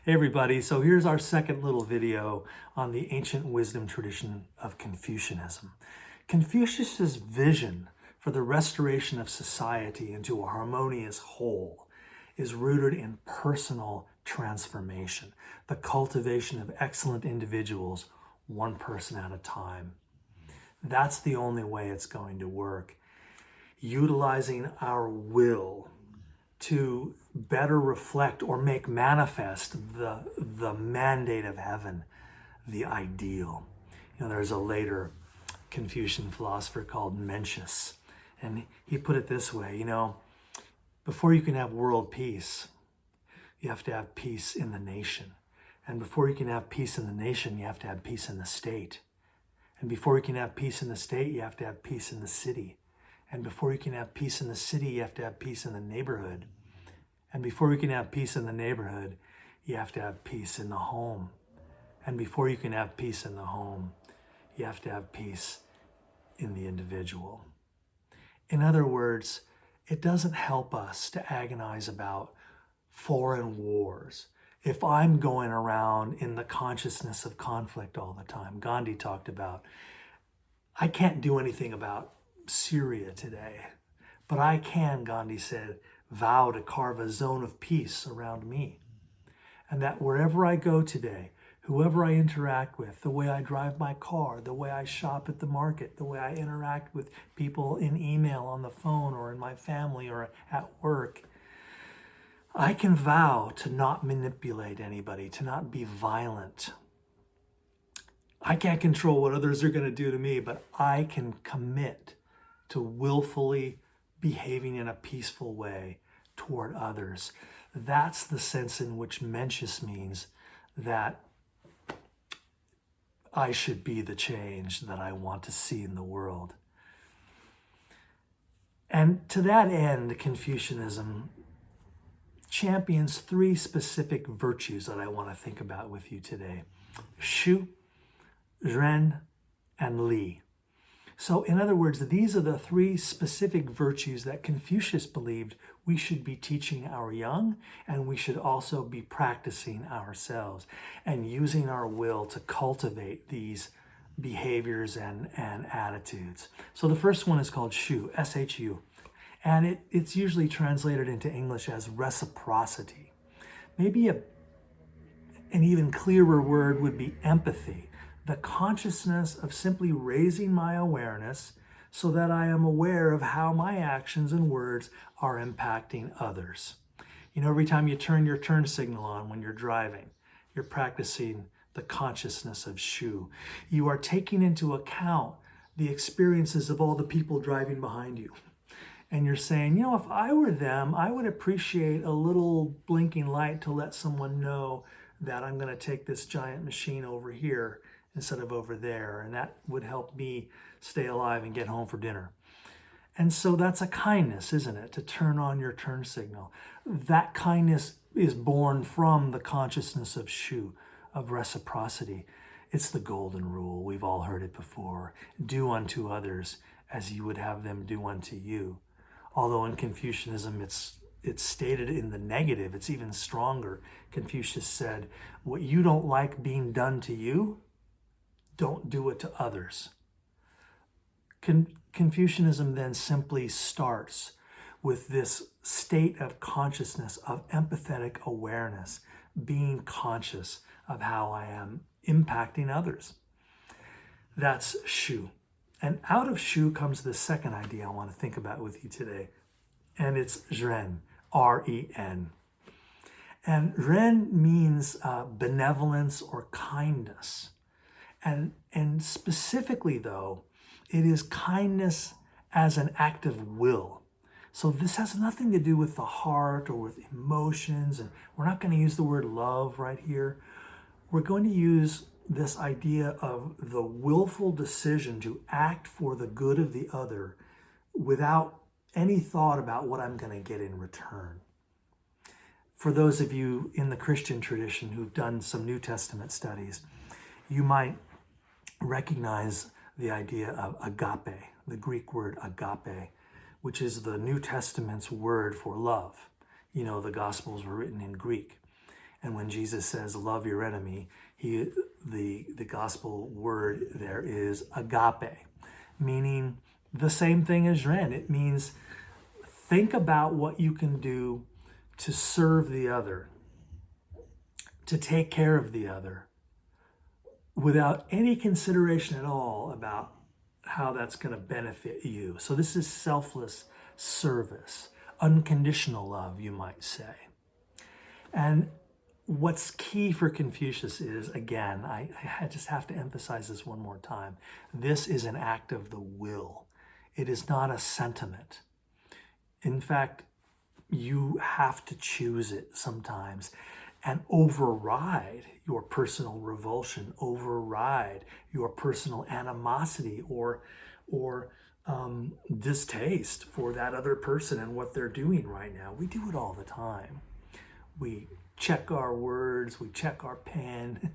Hey everybody, so here's our second little video on the ancient wisdom tradition of Confucianism. Confucius's vision for the restoration of society into a harmonious whole is rooted in personal transformation, the cultivation of excellent individuals, one person at a time. That's the only way it's going to work. Utilizing our will to better reflect or make manifest the mandate of heaven, the ideal. There's a later Confucian philosopher called Mencius, and he put it this way, before you can have world peace, you have to have peace in the nation. And before you can have peace in the nation, you have to have peace in the state. And before you can have peace in the state, you have to have peace in the city. And before you can have peace in the city, you have to have peace in the neighborhood. And before you can have peace in the neighborhood, you have to have peace in the home. And before you can have peace in the home, you have to have peace in the individual. In other words, it doesn't help us to agonize about foreign wars if I'm going around in the consciousness of conflict all the time. Gandhi talked about, I can't do anything about Syria today, but I can, Gandhi said, vow to carve a zone of peace around me. And that wherever I go today, whoever I interact with, the way I drive my car, the way I shop at the market, the way I interact with people in email, on the phone, or in my family, or at work, I can vow to not manipulate anybody, to not be violent. I can't control what others are going to do to me, but I can commit to willfully behaving in a peaceful way toward others. That's the sense in which Mencius means that I should be the change that I want to see in the world. And to that end, Confucianism champions three specific virtues that I want to think about with you today: Shu, Ren, and Li. So in other words, these are the three specific virtues that Confucius believed we should be teaching our young, and we should also be practicing ourselves and using our will to cultivate these behaviors and attitudes. So the first one is called Shu, S-H-U, and it's usually translated into English as reciprocity. Maybe an even clearer word would be empathy. The consciousness of simply raising my awareness so that I am aware of how my actions and words are impacting others. Every time you turn your turn signal on when you're driving, you're practicing the consciousness of Shu. You are taking into account the experiences of all the people driving behind you. And you're saying, if I were them, I would appreciate a little blinking light to let someone know that I'm going to take this giant machine over here instead of over there, and that would help me stay alive and get home for dinner. And so that's a kindness, isn't it? To turn on your turn signal. That kindness is born from the consciousness of Shu, of reciprocity. It's the golden rule. We've all heard it before. Do unto others as you would have them do unto you. Although in Confucianism, it's stated in the negative. It's even stronger. Confucius said, what you don't like being done to you, don't do it to others. Confucianism then simply starts with this state of consciousness, of empathetic awareness, being conscious of how I am impacting others. That's Shu. And out of Shu comes the second idea I want to think about with you today, and it's Ren, R-E-N. And Ren means benevolence or kindness. And specifically, though, it is kindness as an act of will. So this has nothing to do with the heart or with emotions, and we're not going to use the word love right here. We're going to use this idea of the willful decision to act for the good of the other without any thought about what I'm going to get in return. For those of you in the Christian tradition who've done some New Testament studies, you might recognize the idea of agape, the Greek word agape, which is the New Testament's word for love. The Gospels were written in Greek. And when Jesus says, love your enemy, the gospel word there is agape, meaning the same thing as Ren. It means think about what you can do to serve the other, to take care of the other, without any consideration at all about how that's going to benefit you. So this is selfless service, unconditional love, you might say. And what's key for Confucius is, again, I just have to emphasize this one more time. This is an act of the will. It is not a sentiment. In fact, you have to choose it sometimes and override your personal revulsion, override your personal animosity or distaste for that other person and what they're doing right now. We do it all the time. We check our words, we check our pen,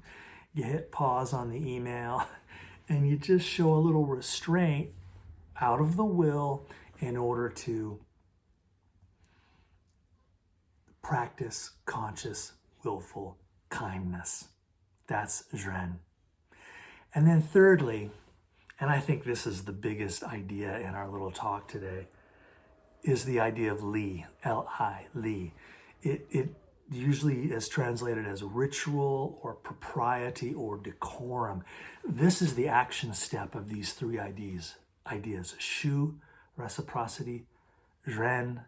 you hit pause on the email, and you just show a little restraint out of the will in order to practice conscious, willful kindness. That's Ren. And then thirdly, and I think this is the biggest idea in our little talk today, is the idea of Li, L-I, Li. It usually is translated as ritual or propriety or decorum. This is the action step of these three ideas. Shu, reciprocity, Ren,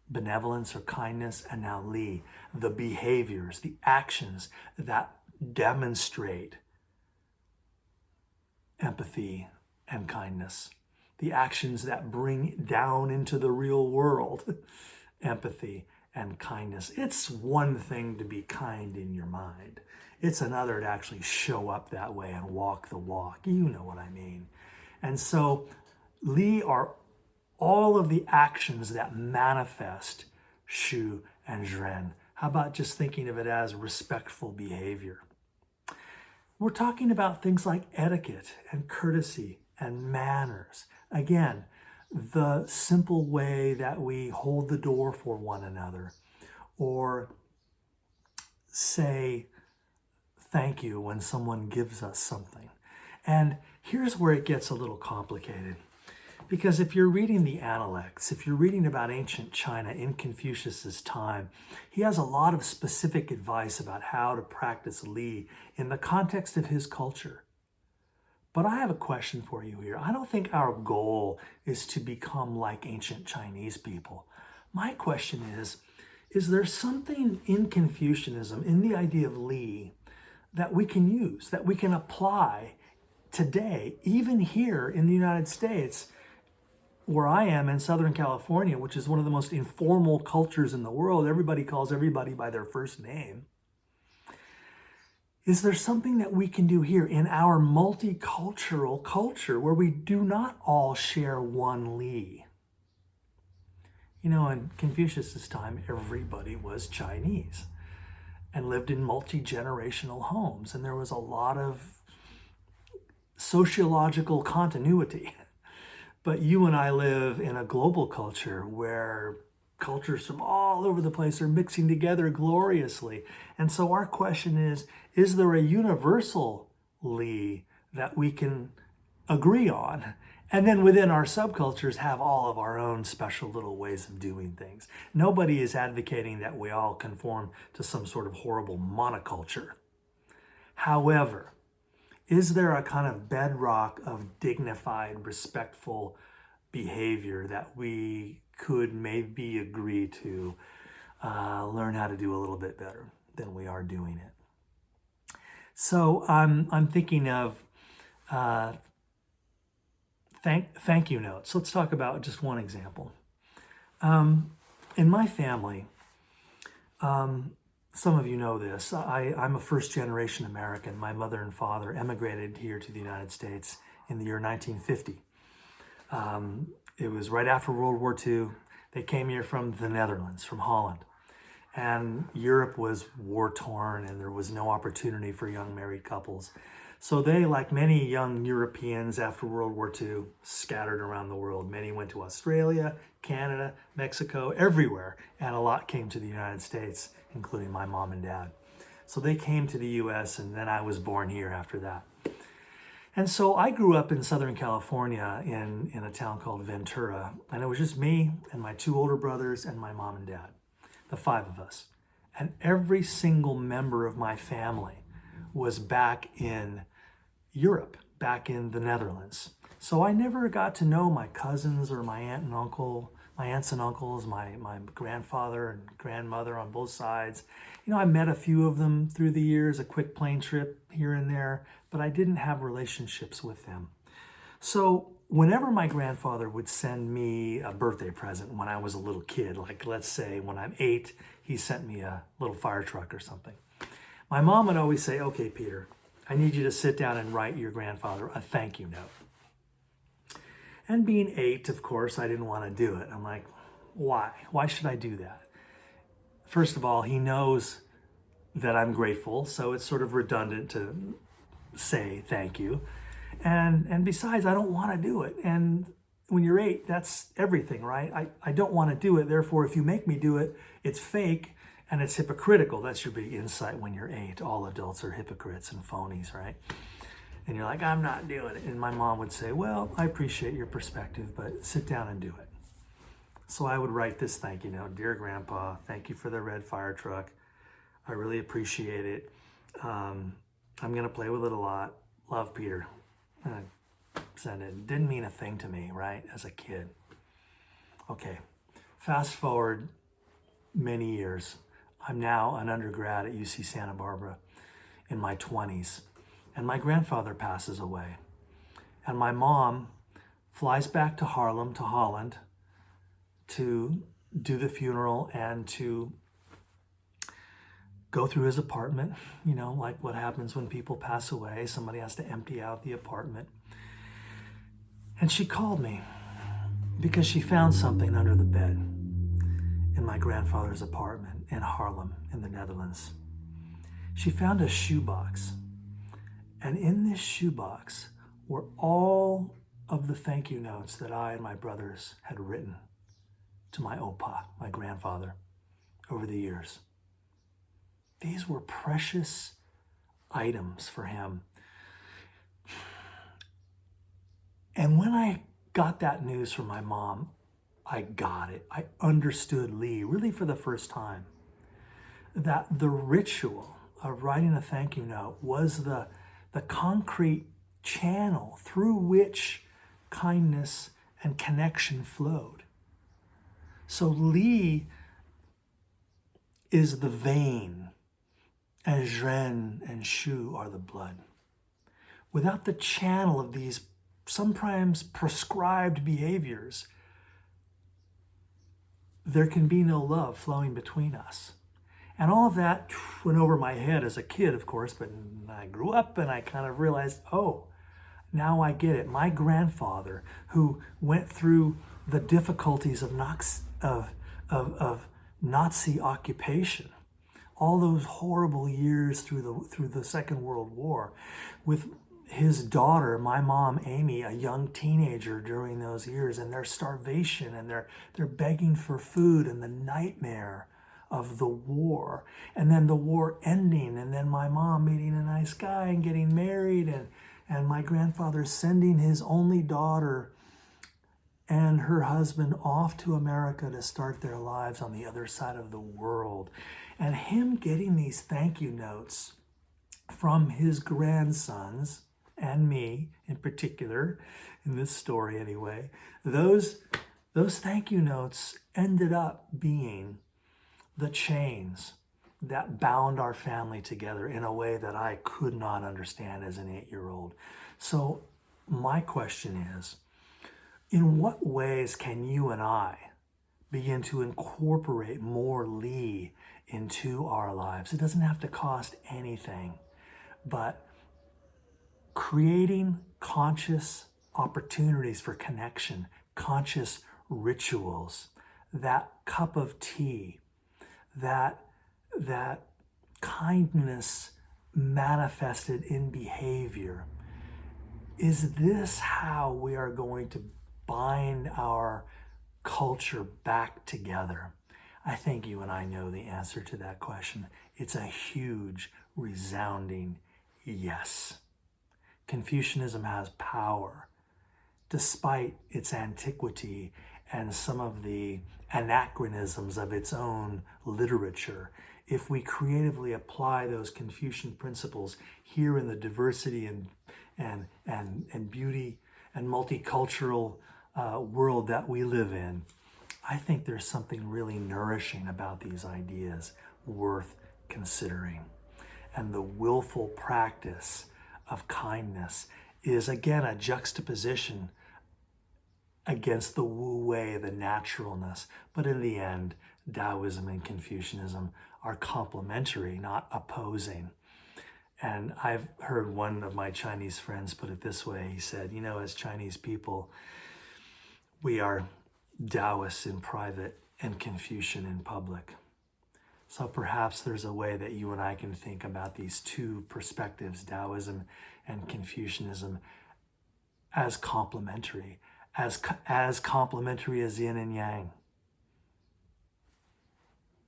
benevolence or kindness, and now Li, the behaviors, the actions that demonstrate empathy and kindness, the actions that bring down into the real world empathy and kindness. It's one thing to be kind in your mind. It's another to actually show up that way and walk the walk. You know what I mean. And so Li are all of the actions that manifest Shu and Ren. How about just thinking of it as respectful behavior? We're talking about things like etiquette and courtesy and manners. Again, the simple way that we hold the door for one another, or say thank you when someone gives us something. And here's where it gets a little complicated. Because if you're reading the Analects, if you're reading about ancient China in Confucius's time, he has a lot of specific advice about how to practice Li in the context of his culture. But I have a question for you here. I don't think our goal is to become like ancient Chinese people. My question is there something in Confucianism, in the idea of Li, that we can use, that we can apply today, even here in the United States, where I am in Southern California, which is one of the most informal cultures in the world? Everybody calls everybody by their first name. Is there something that we can do here in our multicultural culture where we do not all share one Li? You know, in Confucius's time, everybody was Chinese and lived in multi-generational homes, and there was a lot of sociological continuity. But you and I live in a global culture where cultures from all over the place are mixing together gloriously. And so our question is there a universal Li that we can agree on? And then within our subcultures have all of our own special little ways of doing things. Nobody is advocating that we all conform to some sort of horrible monoculture. However, is there a kind of bedrock of dignified, respectful behavior that we could maybe agree to learn how to do a little bit better than we are doing it? So I'm thinking of thank you notes. Let's talk about just one example. In my family, some of you know this, I'm a first-generation American. My mother and father emigrated here to the United States in the year 1950. It was right after World War II. They came here from the Netherlands, from Holland. And Europe was war-torn, and there was no opportunity for young married couples. So they, like many young Europeans after World War II, scattered around the world. Many went to Australia, Canada, Mexico, everywhere, and a lot came to the United States including my mom and dad. So they came to the US, and then I was born here after that. And so I grew up in Southern California in a town called Ventura, and it was just me and my two older brothers and my mom and dad, the five of us. And every single member of my family was back in Europe, back in the Netherlands. So I never got to know my cousins or my aunt and uncle, my aunts and uncles, my grandfather and grandmother on both sides. You know, I met a few of them through the years, a quick plane trip here and there, but I didn't have relationships with them. So whenever my grandfather would send me a birthday present when I was a little kid, like let's say when I'm 8, he sent me a little fire truck or something. My mom would always say, okay, Peter, I need you to sit down and write your grandfather a thank you note. And being 8, of course, I didn't want to do it. I'm like, why? Why should I do that? First of all, he knows that I'm grateful, so it's sort of redundant to say thank you. And besides, I don't want to do it. And when you're 8, that's everything, right? I don't want to do it. Therefore, if you make me do it, it's fake and it's hypocritical. That's your big insight when you're 8. All adults are hypocrites and phonies, right? And you're like, I'm not doing it. And my mom would say, well, I appreciate your perspective, but sit down and do it. So I would write this thank you note. Dear Grandpa, thank you for the red fire truck. I really appreciate it. I'm going to play with it a lot. Love, Peter. And I sent it. Didn't mean a thing to me, right, as a kid. Okay, fast forward many years. I'm now an undergrad at UC Santa Barbara in my 20s. And my grandfather passes away. And my mom flies back to Haarlem, to Holland, to do the funeral and to go through his apartment, you know, like what happens when people pass away. Somebody has to empty out the apartment. And she called me because she found something under the bed in my grandfather's apartment in Haarlem, in the Netherlands. She found a shoebox. And in this shoebox were all of the thank you notes that I and my brothers had written to my opa, my grandfather, over the years. These were precious items for him. And when I got that news from my mom, I got it. I understood Li, really for the first time, that the ritual of writing a thank you note was the concrete channel through which kindness and connection flowed. So Li is the vein, and Ren and Shu are the blood. Without the channel of these sometimes prescribed behaviors, there can be no love flowing between us. And all of that went over my head as a kid, of course, but I grew up and I kind of realized, oh, now I get it. My grandfather, who went through the difficulties of Nazi occupation, all those horrible years through the Second World War, with his daughter, my mom, Amy, a young teenager during those years, and their starvation, and they're begging for food, and the nightmare of the war, and then the war ending, and then my mom meeting a nice guy and getting married, and my grandfather sending his only daughter and her husband off to America to start their lives on the other side of the world, and him getting these thank you notes from his grandsons and me in particular, in this story anyway. Those thank you notes ended up being the chains that bound our family together in a way that I could not understand as an 8-year-old. So my question is, in what ways can you and I begin to incorporate more Li into our lives? It doesn't have to cost anything, but creating conscious opportunities for connection, conscious rituals, that cup of tea, that kindness manifested in behavior. Is this how we are going to bind our culture back together? I think you and I know the answer to that question. It's a huge, resounding yes. Confucianism has power, despite its antiquity and some of the anachronisms of its own literature. If we creatively apply those Confucian principles here in the diversity and beauty and multicultural world that we live in, I think there's something really nourishing about these ideas worth considering. And the willful practice of kindness is, again, a juxtaposition against the wu wei, the naturalness. But in the end, Taoism and Confucianism are complementary, not opposing. And I've heard one of my Chinese friends put it this way. He said, you know, as Chinese people, we are Taoists in private and Confucian in public. So perhaps there's a way that you and I can think about these two perspectives, Taoism and Confucianism, as complementary, as complementary as yin and yang.